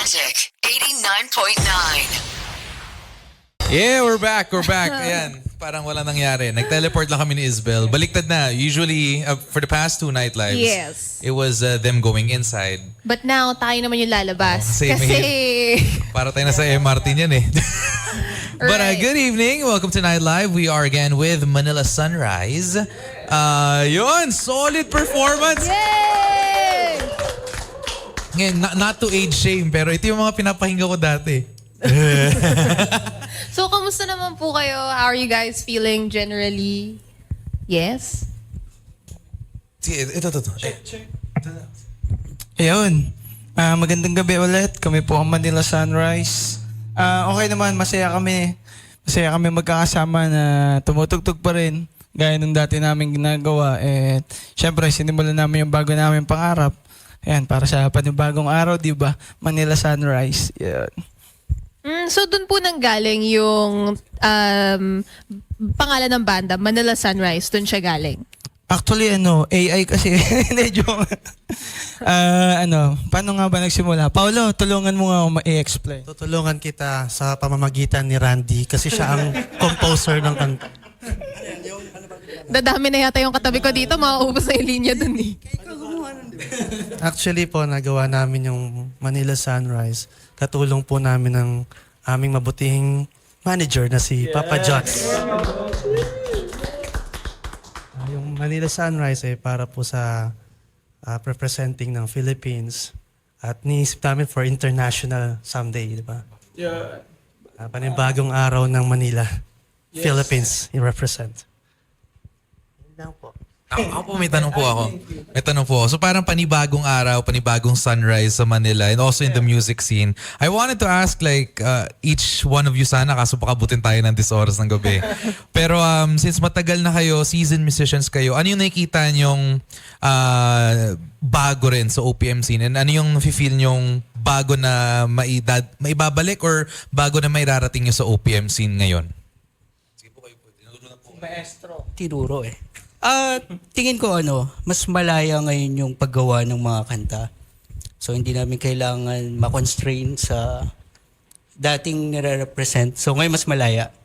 Magic 89.9. Yeah, we're back. Ayan, parang walang nangyari. Nag-teleport lang kami ni Isbel. Baliktad na. Usually, for the past two nightlives, Yes. it was them going inside. But now, tayo naman yung lalabas. Kasi para tayo nasa MRT niyan eh. But Right. good evening. Welcome to Nightlive. We are again with Manila Sunrise. Yun, solid performance. Yay! Ngayon, not to age shame, pero ito yung mga pinapahinga ko dati. So, kamusta naman po kayo? How are you guys feeling generally? Yes? Sige, ito. Ayun. Magandang gabi ulit. Kami po ang Manila Sunrise. Okay naman, masaya kami. Masaya kami magkakasama na tumutugtog pa rin. Gaya nung dati namin ginagawa. At syempre, sinimulan namin yung bago namin pangarap. Ayan, para sa panibagong araw, di ba? Manila Sunrise. Yan. So, dun po nanggaling yung pangalan ng banda, Manila Sunrise. Dun siya galing. Actually, AI kasi medyo, paano nga ba nagsimula? Paolo, tulungan mo nga ako ma-explain. Tutulungan kita sa pamamagitan ni Randy kasi siya ang composer ng kanta. Dadami na yata yung katabi ko dito, mauubos na yung linya dun eh. Actually po, nagawa namin yung Manila Sunrise. Katulong po namin ng aming mabutihing manager na si Papa Jots. Yung Manila Sunrise ay para po sa representing ng Philippines at niisip namin for international someday, di ba? Yeah. Panibagong araw ng Manila, Philippines, i-represent. Yun lang po. Ako po, may tanong po ako. So parang panibagong araw, panibagong sunrise sa Manila and also in the music scene. I wanted to ask like each one of you sana, kaso baka butin tayo ng 10 oras ng gabi. Pero since matagal na kayo, seasoned musicians kayo, ano yung nakikita nyong bago rin sa OPM scene? And ano yung feel nyong bago na maibabalik or bago na mairarating nyo sa OPM scene ngayon? Sige po kayo po. Maestro. Tinuro eh. Tingin ko mas malaya ngayon yung paggawa ng mga kanta. So hindi namin kailangan ma-constrain sa dating nire-represent. So ngayon mas malaya.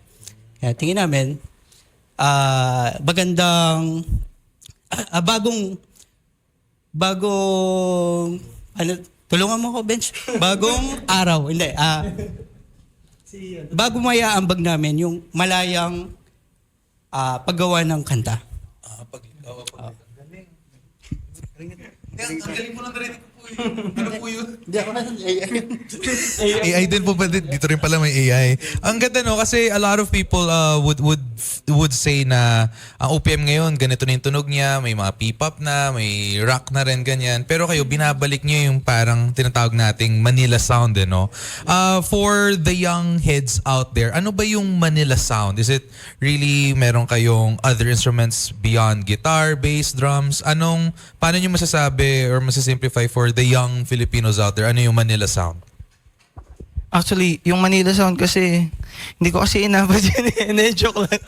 Kaya tingin namin, bagong, tulungan mo ko, Bench. Bagong araw. Hindi, bago mayaambag namin yung malayang paggawa ng kanta. Galing mo lang narinig ko po yun. Ano po yun? AI din po ba? Dito rin pala may AI. Ang ganda no kasi a lot of people would say na ang OPM ngayon ganito na yung tunog niya, may mga P-pop na, may rock na rin ganyan. Pero kayo binabalik niyo yung parang tinatawag nating Manila sound no. For the young heads out there, ano ba yung Manila sound? Is it really meron kayong other instruments beyond guitar, bass, drums? Paano niyo masasabi or masisimplify for the young Filipinos out there? Ano yung Manila sound? Actually, yung Manila Sound kasi, hindi ko kasi inabot yun eh. Joke lang.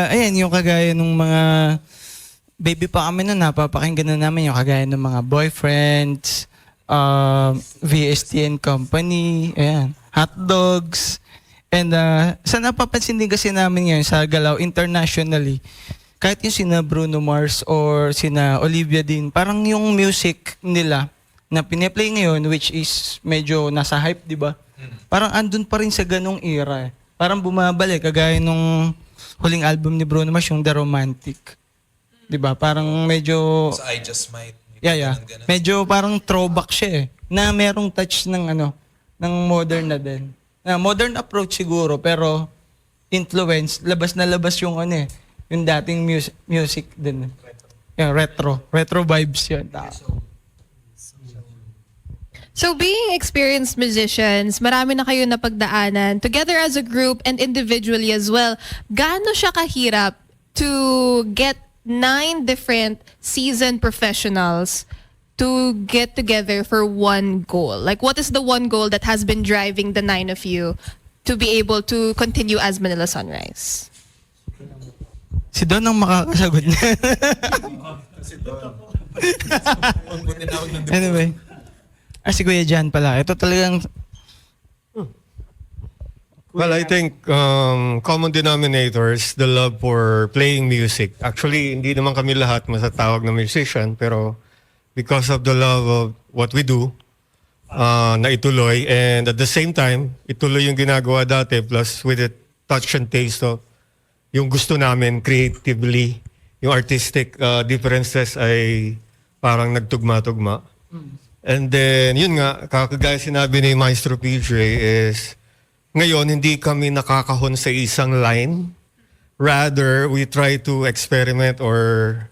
Ayan, yung kagaya ng mga baby pa kami nun, napapakinggan na namin yung kagaya ng mga Boyfriends, VSTN Company, ayan, Hot Dogs. And sa napapansin din kasi namin ngayon sa galaw internationally, kahit yung sina Bruno Mars or sina Olivia din, parang yung music nila na piniplay ngayon, which is medyo nasa hype, di ba? Parang andun pa rin sa ganong era. Parang bumabalik, kagaya nung huling album ni Bruno Mars, yung The Romantic. Di ba? Parang medyo... So I Just Might. Yeah. Medyo parang throwback siya eh. Na merong touch ng ng modern na din. Na modern approach siguro, pero influence, labas na labas yung yung dating music din. Yung retro vibes yun. So being experienced musicians, marami na kayo napagdaanan together as a group and individually as well. Gaano siya kahirap to get 9 different seasoned professionals to get together for one goal? Like what is the one goal that has been driving the 9 of you to be able to continue as Manila Sunrise? Si Don ang makakasagot niya. Anyway. Si Kuya Jan pala. Ito talagang Well, I think common denominators, the love for playing music. Actually, hindi naman kami lahat masatawag na musician, pero because of the love of what we do, na ituloy. And at the same time, ituloy yung ginagawa dati plus with a touch and taste of yung gusto namin creatively, yung artistic differences ay parang nagtugma-tugma. And then, yun nga, kakagaya sinabi ni Maestro PJ is, ngayon, hindi kami nakakahon sa isang line. Rather, we try to experiment or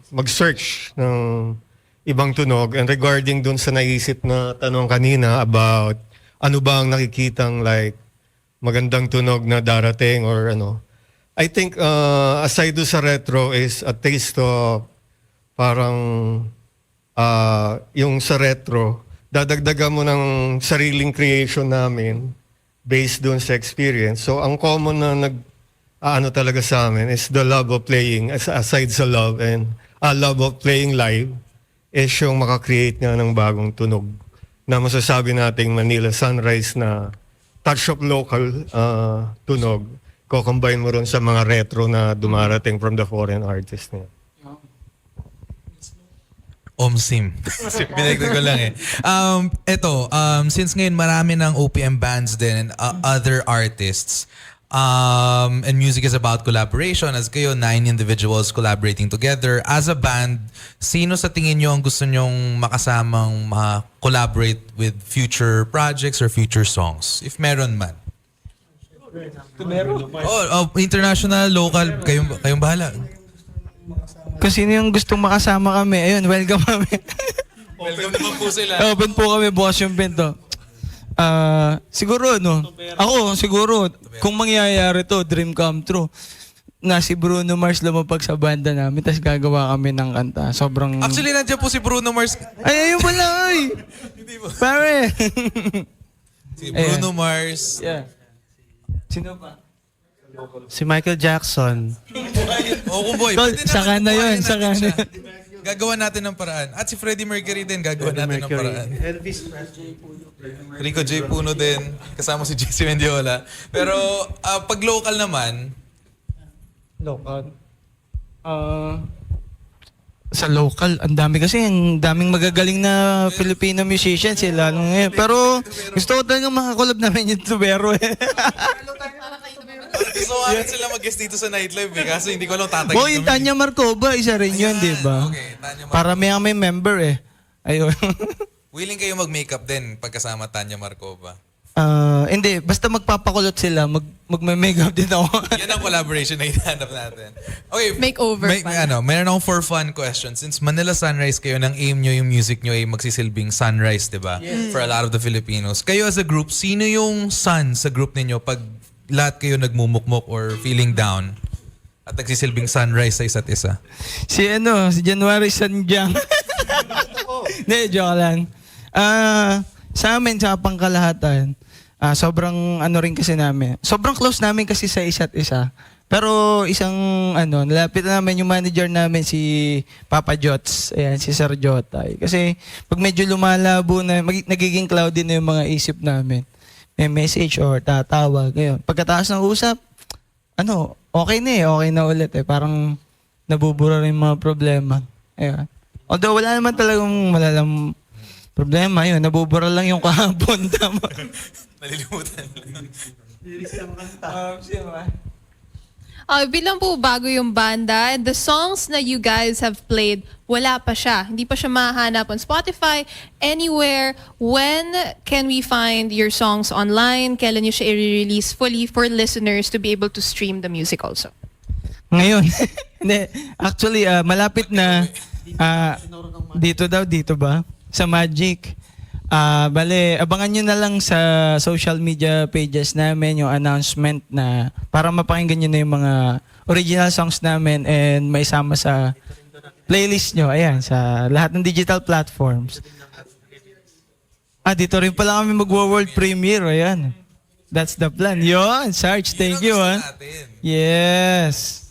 mag-search ng ibang tunog. And regarding dun sa naisip na tanong kanina about ano ba ang nakikitang like magandang tunog na darating or ano. I think aside do sa retro is a taste of parang yung sa retro, dadagdagan mo ng sariling creation namin based dun sa experience. So ang common na ano talaga sa amin is the love of playing, aside sa love and love of playing live is yung makakreate nga ng bagong tunog na masasabi nating Manila Sunrise na touch of local tunog. Ko-combine mo ron sa mga retro na dumarating from the foreign artist niya. Omsim. Binigtad ko lang eh. Since ngayon marami ng OPM bands din and other artists, and music is about collaboration. As kayo, 9 individuals collaborating together. As a band, sino sa tingin nyo ang gusto nyong makasamang collaborate with future projects or future songs? If meron man. International, local, kayong bahala. kung sino yung gustong makasama kami, ayun, welcome kami. Welcome naman po sila. Open po kami, bukas yung bento. Siguro, no? Ako, siguro, kung mangyayari to, dream come true, na si Bruno Mars lumapag sa banda namin, tapos gagawa kami ng kanta. Sobrang... Actually, nandiyan po si Bruno Mars. Ay, ayun pala, ay! Pare! Si Bruno Mars. Yeah. Sino pa? Si Michael Jackson. Oh, boy. Tol, Pwede saka na yun, buhayin saka natin na siya. Gagawa natin ng paraan. At si Freddie Mercury din, gagawa natin ng paraan. Elvis Rico J. Puno din, kasama si JC Mendiola. Pero pag local naman, Local. Sa local, ang dami kasi, ang daming magagaling na Filipino musicians sila. Pero gusto ko talagang makakolab namin yung Tubero eh. gusto ko agad sila mag-guest dito sa nightlife eh. Kaso hindi ko lang tatagin Boy, yung Tanya Marcova, isa rin yun, di ba? Okay, Tanya Marcova. Para may member eh. Ayun. Willing kayo mag-makeup din pagkasama Tanya Marcova. Hindi, basta magpapakulot sila, magme-makeup din ako. Yan ang collaboration na hinahanap natin. Okay. Makeover pa. Meron akong for fun question. Since Manila Sunrise kayo, nang aim nyo yung music nyo ay magsisilbing sunrise, di ba? For a lot of the Filipinos. Kayo as a group, sino yung sun sa group ninyo pag lahat kayo nagmumukmok or feeling down at nagsisilbing sunrise sa isa't isa? Si January Sanjang. Hindi, joke lang. Sa amin, sa pangkalahatan, sobrang rin kasi namin. Sobrang close namin kasi sa isa't isa. Pero isang nalapit na namin yung manager namin si Papa Jots. Ayan, si Sir Jotay. Kasi pag medyo lumalabo na, nagiging cloudy na yung mga isip namin. May message or tatawag. Ngayon, pagkatapos ng usap, okay na eh. Okay na ulit eh. Parang nabubura rin yung mga problema. Ayan. Although wala naman talagang malalang problema yun. Nabubura lang yung kahapon. Tama. Nalilimutan. Bilang po bago yung banda, and the songs na you guys have played, wala pa siya. Hindi pa siya mahanap on Spotify, anywhere. When can we find your songs online? Kailan nyo siya i-release fully for listeners to be able to stream the music also? Ngayon. Hindi. Actually, malapit na. Dito ba? Sa Magic. Bale, abangan nyo na lang sa social media pages namin yung announcement na para mapakinggan nyo na yung mga original songs namin and may sama sa playlist nyo. Ayan, sa lahat ng digital platforms. Dito rin pala kami magwo-world premiere. Ayan. That's the plan. Yon, Sarge, thank you. Yes.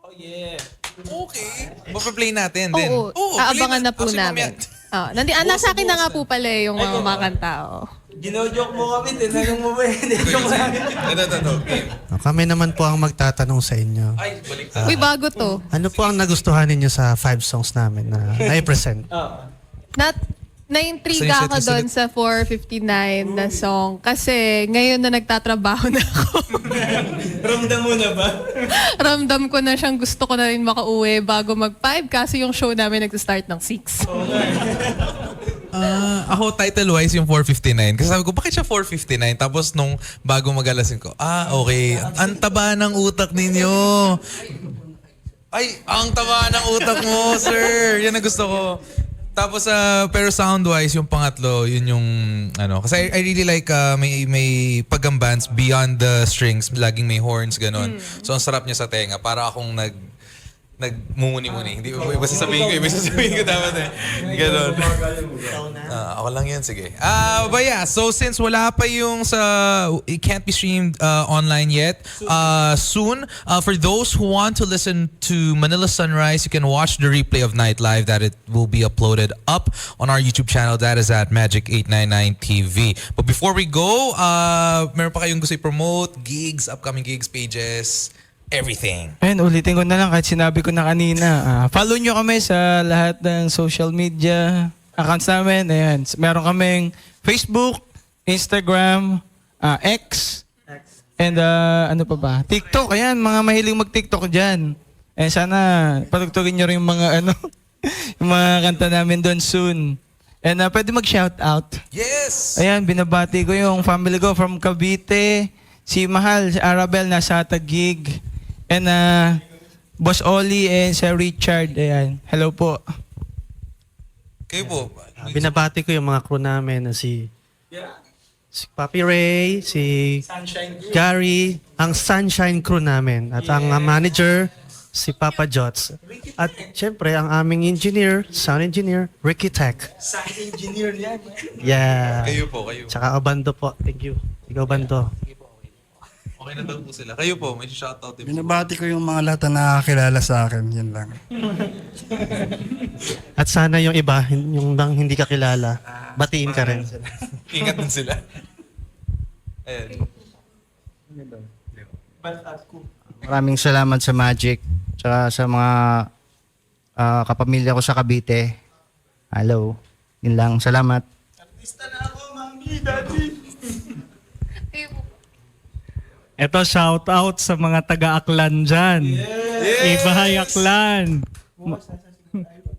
Oh, yeah. Okay. Mapaplay natin din. Oo, play aabangan na po Actually, namin. mamaya- Nasa akin na nga po pala yung mga makanta. Oh. Gino-joke mo kami, tinanong mo ba yun? Joke lang. Ito. Game. Kami naman po ang magtatanong sa inyo. Ay, balik Uy, bago to. Ano po ang nagustuhan ninyo sa 5 songs namin na na-present? Na-intriga ako doon sa 459 na song kasi ngayon na nagtatrabaho na ako. Ramdam mo na ba? Ramdam ko na siyang gusto ko na rin makauwi bago mag-5 kasi yung show namin nag-start ng 6. Ako title-wise yung 459. Kasi sabi ko, bakit siya 459? Tapos nung bago mag-alasin ko, okay. Ang taba ng utak ninyo. Ay, ang taba ng utak mo, sir. Yan ang gusto ko. Tapos, pero sound-wise, yung pangatlo, yun yung, kasi I really like, may pag-bands beyond the strings, laging may horns, ganon. So, ang sarap niya sa tenga. Para akong nagmumuni-muni. Hindi ko iba sasabihin ko dapat eh. Ganon. Ako lang yun, sige. But yeah, so since wala pa yung it can't be streamed online yet, soon, for those who want to listen to Manila Sunrise, you can watch the replay of Nightlife that it will be uploaded up on our YouTube channel. That is at Magic 899 TV. But before we go, meron pa kayong gusto i-promote, gigs, upcoming gigs, pages, everything. Ayun, ulitin ko na lang kahit sinabi ko na kanina. Follow nyo kami sa lahat ng social media accounts namin. Ayan, meron kaming Facebook, Instagram, X, and ano pa ba? TikTok. Ayan, mga mahiling mag-TikTok dyan. Eh sana patugtugin nyo rin yung mga yung mga kanta namin doon soon. And pwede mag-shoutout. Yes! Ayan, binabati ko yung family ko from Cavite. Si Mahal, si Arabel, nasa Taguig. And Boss Oli and si Richard. Ayan. Hello po. Kayo po. Binabati ko yung mga crew namin na si Papi Ray, si Gary, ang Sunshine crew namin. At ang manager, si Papa Jots. At syempre, ang aming engineer, sound engineer, Ricky Tech. Sound engineer yan. Yeah. Kayo po. Tsaka Obando po. Thank you. Ikaw, Obando. Okay na daw po sila. Kayo po, may shoutout din po. Binabati ko yung mga lahat na nakakilala sa akin. Yan lang. At sana yung iba, yung bang hindi ka kilala, batiin ka rin. Ingat din sila. Ayan. Maraming salamat sa Magic, tsaka sa mga kapamilya ko sa Cavite. Hello. Yun lang. Salamat. Ito, shout out sa mga taga-Aklan dyan. Ibahay Aklan.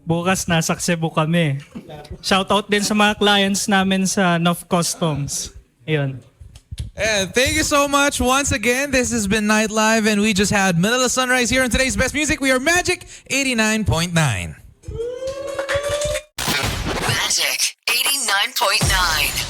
Bukas nasa Cebu kami. Shout out din sa mga clients namin sa North Customs. Ayun. And thank you so much once again. This has been Nightlife, and we just had Manila Sunrise here on today's Best Music. We are Magic 89.9. Magic 89.9.